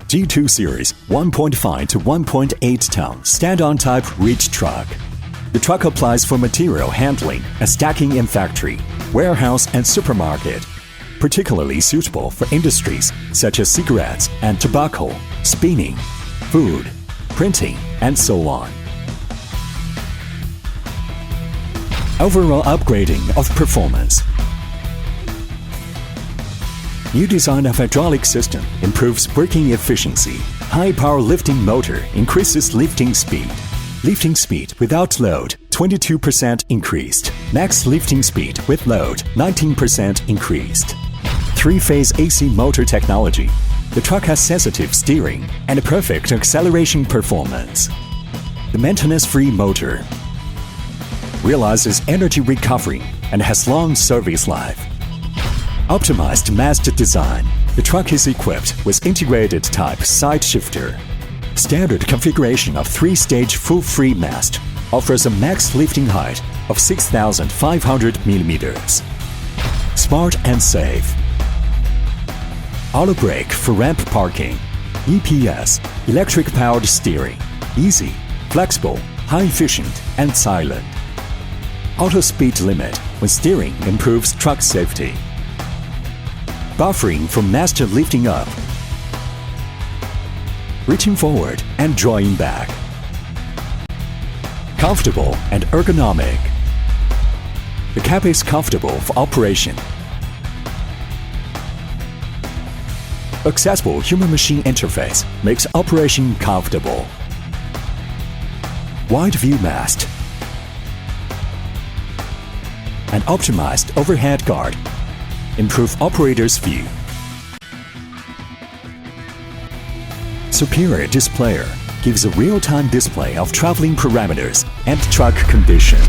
G2 Series 1.5 to 1.8 ton stand-on type reach truck. The truck applies for material handling and stacking in factory, warehouse and supermarket, particularly suitable for industries such as cigarettes and tobacco, spinning, food, printing, and so on. Overall upgrading of performance. New design of hydraulic system improves braking efficiency. High power lifting motor increases lifting speed. Lifting speed without load 22% increased. Max lifting speed with load 19% increased. 3-phase AC motor technology. The truck has sensitive steering and a perfect acceleration performance. The maintenance-free motor realizes energy recovery and has long service life. Optimized mast design. The truck is equipped with integrated type side shifter. Standard configuration of 3-stage full-free mast offers a max lifting height of 6,500 mm. Smart and safe. Auto brake for ramp parking. EPS, electric-powered steering. Easy, flexible, high-efficient, and silent. Auto speed limit when steering improves truck safety. Buffering for master lifting up, reaching forward and drawing back. Comfortable and ergonomic. The cab is comfortable for operation. Accessible human-machine interface makes operation comfortable. Wide view mast. An optimized overhead guard improve operator's view. Superior displayer gives a real-time display of traveling parameters and truck condition.